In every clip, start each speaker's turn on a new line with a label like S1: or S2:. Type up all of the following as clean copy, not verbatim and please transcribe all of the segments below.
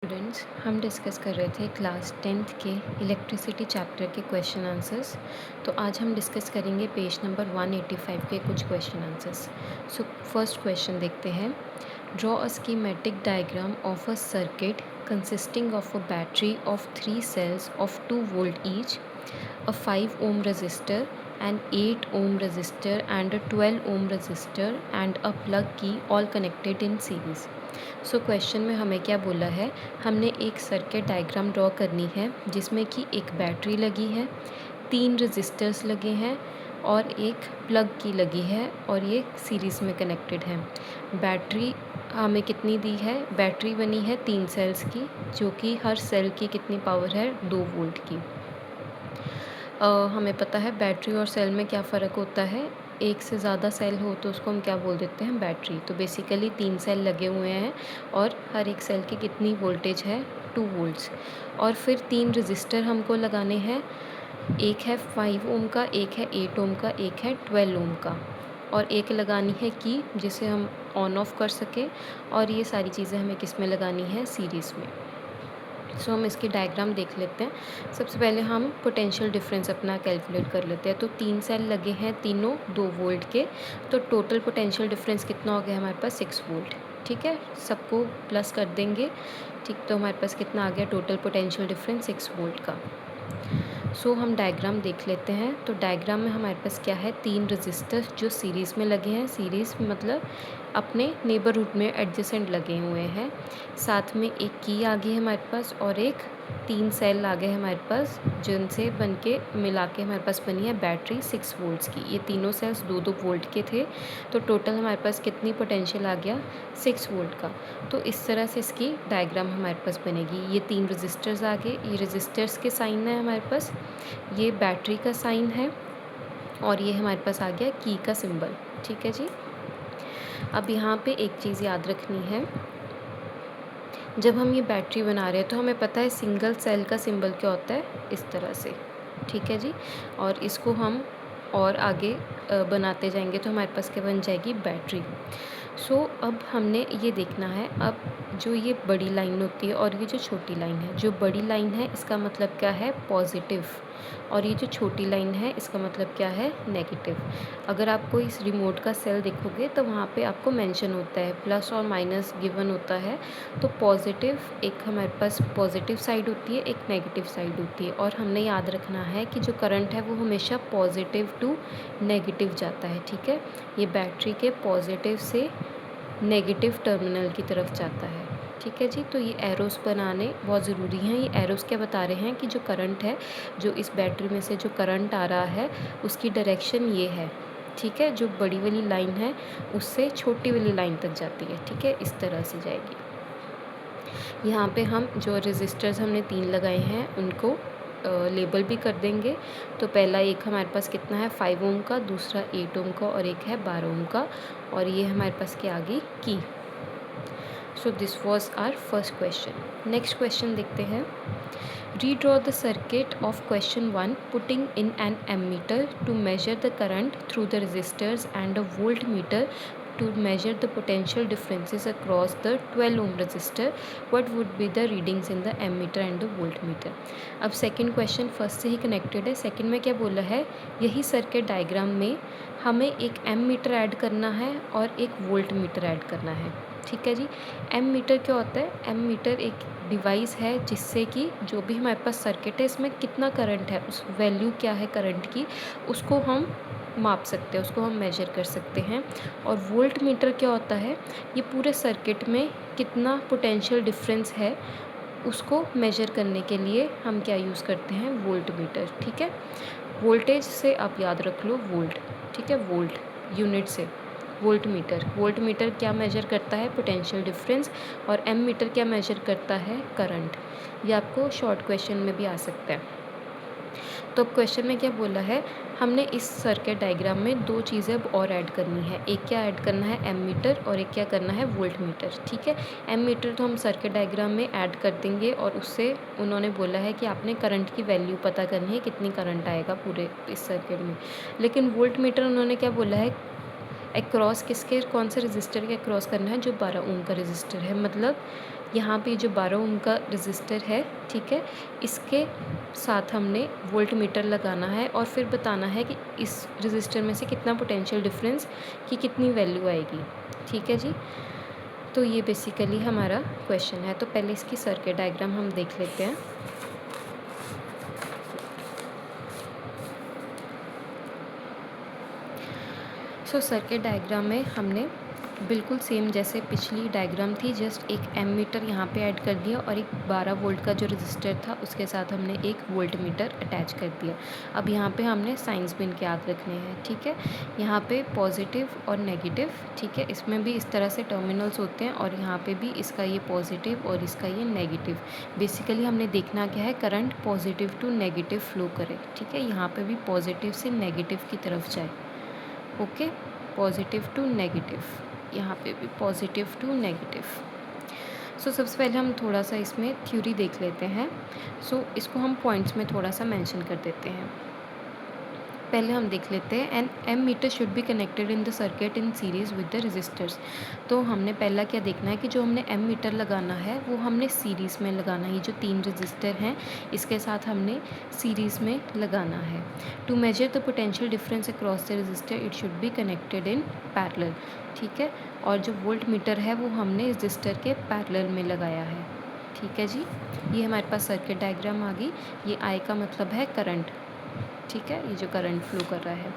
S1: Students, हम discuss कर रहे थे क्लास 10th के इलेक्ट्रिसिटी चैप्टर के क्वेश्चन आंसर्स। तो आज हम डिस्कस करेंगे पेज नंबर 185 के कुछ question answers. So first question देखते हैं। Draw a schematic diagram of a circuit consisting of a battery of 3 cells of 2 volt each, a 5 ohm resistor, an 8 ohm resistor and a 12 ohm resistor and a plug key all connected in series। So question में हमें क्या बोला है, हमने एक circuit diagram draw करनी है जिसमें कि एक बैटरी लगी है, 3 रजिस्टर्स लगे हैं और एक प्लग की लगी है और ये सीरीज़ में कनेक्टेड है। बैटरी हमें कितनी दी है, बैटरी बनी है 3 सेल्स की, जो कि हर सेल की कितनी पावर है, 2 वोल्ट की। हमें पता है बैटरी और सेल में क्या फ़र्क होता है। एक से ज़्यादा सेल हो तो उसको हम क्या बोल देते हैं, बैटरी। तो बेसिकली 3 सेल लगे हुए हैं और हर एक सेल की कितनी वोल्टेज है, 2 वोल्ट्स। और फिर 3 रजिस्टर हमको लगाने हैं, एक है 5 ओम का, एक है 8 ओम का, एक है 12 ओम का, और एक लगानी है की जिसे हम ऑन ऑफ कर सकें। और ये सारी चीज़ें हमें किस में लगानी है, सीरीज़ में। सो हम इसकी डायग्राम देख लेते हैं। सबसे पहले हम पोटेंशियल डिफरेंस अपना कैलकुलेट कर लेते हैं। तो 3 सेल लगे हैं, तीनों 2 वोल्ट के, तो टोटल पोटेंशियल डिफरेंस कितना हो गया हमारे पास, 6 वोल्ट। ठीक है, सबको प्लस कर देंगे। ठीक, तो हमारे पास कितना आ गया टोटल पोटेंशियल डिफरेंस, 6 वोल्ट का। सो हम डायग्राम देख लेते हैं। तो डायग्राम में हमारे पास क्या है, 3 रजिस्टर जो सीरीज़ में लगे हैं, सीरीज़ मतलब अपने नेबरहुड में एडजेसेंट लगे हुए हैं। साथ में एक की आ गई है हमारे पास और एक 3 सेल आ गए हमारे पास, जिनसे बन के मिला के हमारे पास बनी है बैटरी 6 वोल्ट्स की। ये तीनों सेल्स 2-2 वोल्ट के थे, तो टोटल हमारे पास कितनी पोटेंशियल आ गया, 6 वोल्ट का। तो इस तरह से इसकी डायग्राम हमारे पास बनेगी। ये 3 रजिस्टर्स आ गए, ये रजिस्टर्स के साइन है हमारे पास, ये बैटरी का साइन है और ये हमारे पास आ गया की का सिंबल। ठीक है जी। अब यहाँ पे एक चीज़ याद रखनी है, जब हम ये बैटरी बना रहे हैं तो हमें पता है सिंगल सेल का सिंबल क्या होता है, इस तरह से। ठीक है जी। और इसको हम और आगे बनाते जाएंगे तो हमारे पास क्या बन जाएगी, बैटरी। सो अब हमने ये देखना है, अब जो ये बड़ी लाइन होती है और ये जो छोटी लाइन है, जो बड़ी लाइन है इसका मतलब क्या है, पॉजिटिव, और ये जो छोटी लाइन है इसका मतलब क्या है, नेगेटिव। अगर आपको इस रिमोट का सेल देखोगे तो वहाँ पे आपको मेंशन होता है, प्लस और माइनस गिवन होता है। तो पॉजिटिव, एक हमारे पास पॉजिटिव साइड होती है, एक नेगेटिव साइड होती है। और हमने याद रखना है कि जो करंट है वो हमेशा पॉजिटिव टू नेगेटिव जाता है। ठीक है, ये बैटरी के पॉजिटिव से नेगेटिव टर्मिनल की तरफ जाता है। ठीक है जी। तो ये एरोस बनाने बहुत ज़रूरी हैं। ये एरोस क्या बता रहे हैं कि जो करंट है, जो इस बैटरी में से जो करंट आ रहा है उसकी डायरेक्शन ये है। ठीक है, जो बड़ी वाली लाइन है उससे छोटी वाली लाइन तक जाती है। ठीक है, इस तरह से जाएगी। यहाँ पे हम जो रेजिस्टर्स हमने 3 लगाए हैं उनको लेबल भी कर देंगे। तो पहला एक हमारे पास कितना है, 5 ओम का, दूसरा 8 ओम का और एक है 12 ओम का, और ये हमारे पास क्या आ गई, की। So this was our first question. Next question देखते हैं। Redraw the circuit of question 1 putting in an ammeter to measure the current through the resistors and a voltmeter to measure the potential differences across the 12 ohm resistor, what would be the readings in the ammeter and the voltmeter। अब second question first से ही connected है। Second में क्या बोला है, यही circuit diagram में हमें एक एम मीटर ऐड करना है और एक वोल्ट मीटर ऐड करना है। ठीक है जी। एम मीटर क्या होता है, एम मीटर एक डिवाइस है जिससे कि जो भी हमारे पास सर्किट है इसमें कितना करंट है, उस वैल्यू क्या है करंट की, उसको हम माप सकते हैं, उसको हम मेजर कर सकते हैं। और वोल्ट मीटर क्या होता है, ये पूरे सर्किट में कितना पोटेंशियल डिफरेंस है उसको मेजर करने के लिए हम क्या यूज़ करते हैं, वोल्ट मीटर। ठीक है, वोल्टेज से आप याद रख लो वोल्ट। ठीक है, वोल्ट यूनिट से वोल्ट मीटर। वोल्ट मीटर क्या मेजर करता है, पोटेंशियल डिफरेंस, और एम मीटर क्या मेजर करता है, करंट। ये आपको शॉर्ट क्वेश्चन में भी आ सकता है। तो अब क्वेश्चन में क्या बोला है, हमने इस सर्किट डायग्राम में 2 चीज़ें अब और ऐड करनी है। एक क्या ऐड करना है, एम मीटर, और एक क्या करना है, वोल्ट मीटर। ठीक है, एम मीटर तो हम सर्किट डायग्राम में ऐड कर देंगे और उससे उन्होंने बोला है कि आपने करंट की वैल्यू पता करनी है, कितनी करंट आएगा पूरे इस सर्किट में। लेकिन वोल्ट मीटर उन्होंने क्या बोला है, अक्रॉस किसके, कौन से रजिस्टर के अक्रॉस करना है, जो 12 ओम का रजिस्टर है। मतलब यहाँ पे जो 12 ओम का रजिस्टर है, ठीक है, इसके साथ हमने वोल्ट मीटर लगाना है और फिर बताना है कि इस रजिस्टर में से कितना पोटेंशियल डिफरेंस की कितनी वैल्यू आएगी। ठीक है जी, तो ये बेसिकली हमारा क्वेश्चन है। तो पहले इसकी सर्किट डायग्राम हम देख लेते हैं। सर्किट डायग्राम में हमने बिल्कुल सेम जैसे पिछली डायग्राम थी, जस्ट एक एम मीटर यहाँ पे ऐड कर दिया और एक 12 वोल्ट का जो रजिस्टर था उसके साथ हमने एक वोल्ट मीटर अटैच कर दिया। अब यहाँ पे हमने साइंस भी इनके याद रखने हैं। ठीक है, यहाँ पे पॉजिटिव और नेगेटिव, ठीक है, इसमें भी इस तरह से टर्मिनल्स होते हैं और यहाँ पे भी इसका ये पॉजिटिव और इसका ये नेगेटिव। बेसिकली हमने देखना क्या है, current positive to negative flow करे। ठीक है, यहाँ पे भी पॉजिटिव से नेगेटिव की तरफ जाए। ओके, पॉजिटिव टू नेगेटिव, यहाँ पे भी पॉजिटिव टू नेगेटिव। सबसे पहले हम थोड़ा सा इसमें थ्योरी देख लेते हैं। इसको हम पॉइंट्स में थोड़ा सा मेंशन कर देते हैं। पहले हम देख लेते हैं, an ammeter should be connected in the circuit in series with the resistors. तो हमने पहला क्या देखना है कि जो हमने एम मीटर लगाना है वो हमने सीरीज़ में लगाना है। ये जो 3 रजिस्टर हैं इसके साथ हमने सीरीज़ में लगाना है। To measure the potential difference across the resistor it should be connected in parallel. ठीक है, और जो वोल्ट मीटर है वो हमने रजिस्टर के पैरेलल में लगाया है। ठीक है जी, ये हमारे पास सर्किट डायग्राम आ गई। ये आई का मतलब है करंट। ठीक है, ये जो करंट फ्लो कर रहा है।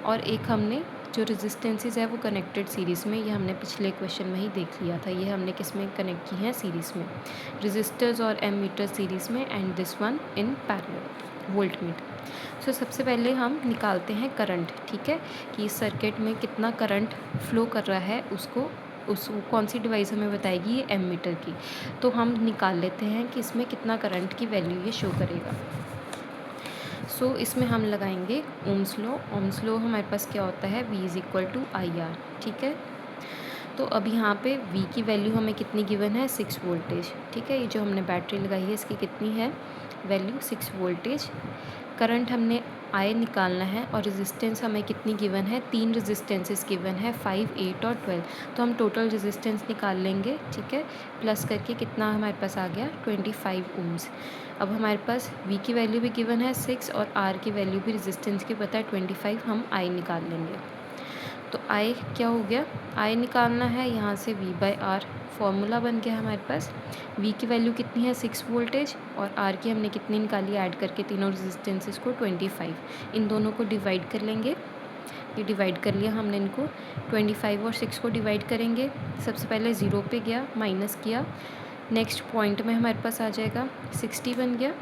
S1: और एक हमने जो रेजिस्टेंसेस है वो कनेक्टेड सीरीज़ में, ये हमने पिछले क्वेश्चन में ही देख लिया था। ये हमने किस में कनेक्ट की है, सीरीज़ में। रेजिस्टर्स और एम मीटर सीरीज़ में and this one in parallel, volt meter. सबसे पहले हम निकालते हैं करंट। ठीक है, कि इस सर्किट में कितना करंट फ्लो कर रहा है उसको कौन सी डिवाइस हमें बताएगी, ये एम मीटर की। तो हम निकाल लेते हैं कि इसमें कितना करंट की वैल्यू ये शो करेगा। इसमें हम लगाएंगे ओम्स लॉ। ओम्स लॉ हमारे पास क्या होता है, V is equal to I R. ठीक है, तो अब यहाँ पे V की वैल्यू हमें कितनी गिवन है, 6 वोल्टेज। ठीक है, ये जो हमने बैटरी लगाई है इसकी कितनी है वैल्यू, 6 वोल्टेज। करंट हमने I निकालना है और रेजिस्टेंस हमें कितनी गिवन है, 3 रेजिस्टेंसेस गिवन है, 5, 8 और 12। तो हम टोटल रेजिस्टेंस निकाल लेंगे। ठीक है, प्लस करके कितना हमारे पास आ गया, 25 ओम्स। अब हमारे पास V की वैल्यू भी गिवन है 6 और R की वैल्यू भी रेजिस्टेंस की पता है 25। हम I निकाल लेंगे। तो I क्या हो गया, I निकालना है यहाँ से V/R, फॉर्मूला बन गया हमारे पास। V की वैल्यू कितनी है, 6 वोल्टेज, और R की हमने कितनी निकाली, ऐड करके तीनों रेजिस्टेंसेस को 25। इन दोनों को डिवाइड कर लेंगे। ये डिवाइड कर लिया हमने इनको, 25 और 6 को डिवाइड करेंगे। सबसे पहले 0 पे गया, माइनस किया, नेक्स्ट पॉइंट में हमारे पास आ जाएगा 60 बन गया।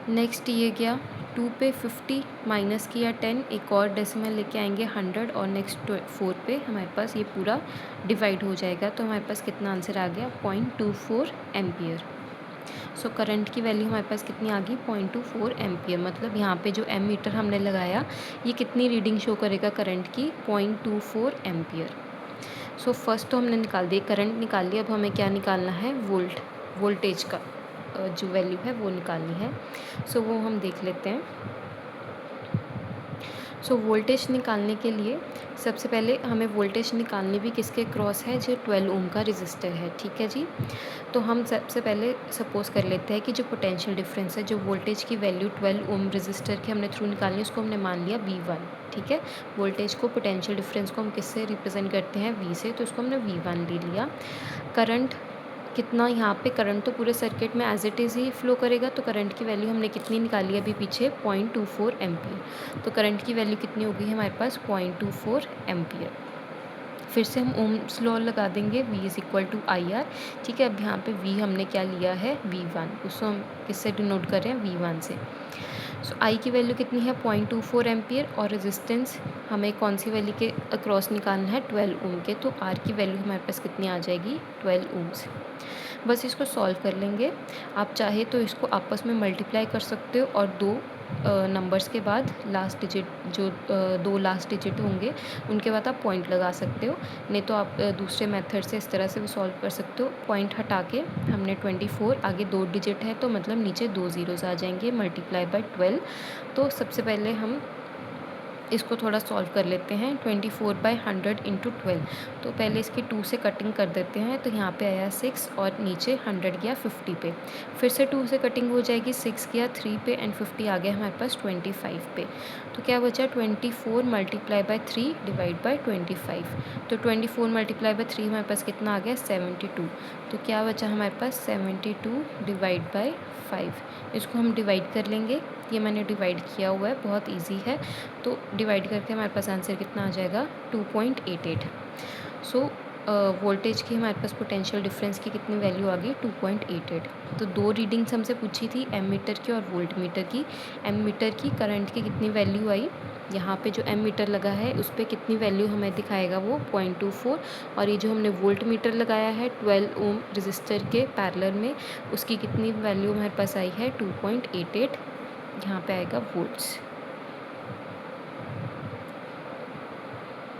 S1: नेक्स्ट ये गया 2 पे 50, माइनस किया 10, एक और डेसिमल लेके आएंगे 100, और नेक्स्ट 4 पे हमारे पास ये पूरा डिवाइड हो जाएगा। तो हमारे पास कितना आंसर आ गया, 0.24 एम्पियर। करंट की वैल्यू हमारे पास कितनी आ गई, 0.24 एम्पियर। मतलब यहाँ पे जो एम मीटर हमने लगाया ये कितनी रीडिंग शो करेगा करंट की, 0.24 एम्पियर। फर्स्ट तो हमने निकाल दिया, करंट निकाल लिया। अब हमें क्या निकालना है, वोल्टेज का जो वैल्यू है वो निकालनी है। वो हम देख लेते हैं। वोल्टेज निकालने के लिए सबसे पहले हमें वोल्टेज निकालनी भी किसके क्रॉस है, जो 12 ओम का रजिस्टर है। ठीक है जी, तो हम सबसे पहले सपोज कर लेते हैं कि जो पोटेंशियल डिफरेंस है, जो वोल्टेज की वैल्यू 12 ओम रजिस्टर के हमने थ्रू निकालनी है, उसको हमने मान लिया V1। ठीक है, वोल्टेज को, पोटेंशियल डिफरेंस को हम किससे रिप्रेजेंट करते हैं, V से, तो उसको हमने V1 ले लिया। करंट कितना, यहाँ पे करंट तो पूरे सर्किट में एज इट इज़ ही फ्लो करेगा, तो करंट की वैल्यू हमने कितनी निकाली है अभी पीछे, 0.24 एम्पियर। तो करंट की वैल्यू कितनी होगी हमारे पास, 0.24 एम्पियर। फिर से हम ओम्स लॉ लगा देंगे, V is equal to I R. ठीक है, अब यहाँ पे V हमने क्या लिया है, V1, उसको हम किससे डिनोट कर रहे हैं, V1 से। I की वैल्यू कितनी है, 0.24 एम्पियर, और रेजिस्टेंस हमें कौन सी वैल्यू के अक्रॉस निकालना है, 12 ओम के। तो R की वैल्यू हमारे पास कितनी आ जाएगी, 12 ओम्स। बस इसको सॉल्व कर लेंगे। आप चाहे तो इसको आपस में मल्टीप्लाई कर सकते हो और दो नंबर्स के बाद लास्ट डिजिट, जो 2 लास्ट डिजिट होंगे उनके बाद आप पॉइंट लगा सकते हो। नहीं तो आप दूसरे मेथड से इस तरह से भी सॉल्व कर सकते हो। पॉइंट हटा के हमने 24, आगे 2 डिजिट है तो मतलब नीचे 2 ज़ीरोज़ आ जाएंगे, मल्टीप्लाई बाय 12। तो सबसे पहले हम इसको थोड़ा सॉल्व कर लेते हैं। 24/100 × 12, तो पहले इसकी 2 से कटिंग कर देते हैं। तो यहाँ पे आया 6 और नीचे 100 गया 50 पे। फिर से 2 से कटिंग हो जाएगी, 6 गया 3 पे एंड 50 आ गया हमारे पास 25 पे। तो क्या बचा 24 × 3 डिवाइड बाई 25। तो 24 × 3 हमारे पास कितना आ गया 72। तो क्या बचा हमारे पास 72 डिवाइड बाई 5। इसको हम डिवाइड कर लेंगे, ये मैंने डिवाइड किया हुआ है, बहुत इजी है। तो डिवाइड करके हमारे पास आंसर कितना आ जाएगा 2.88। सो वोल्टेज की हमारे पास पोटेंशियल डिफरेंस की कितनी वैल्यू आ गई 2.88। तो दो रीडिंग्स हमसे पूछी थी, एम मीटर की और वोल्ट मीटर की। एम मीटर की करंट की कितनी वैल्यू आई, यहाँ पे जो एम मीटर लगा है उस पर कितनी वैल्यू हमें दिखाएगा वो 0.24। और ये जो हमने वोल्ट मीटर लगाया है 12 ओम रजिस्टर के पैरेलल में, उसकी कितनी वैल्यू हमारे पास आई है 2.88। यहाँ पे आएगा वोल्ट्स।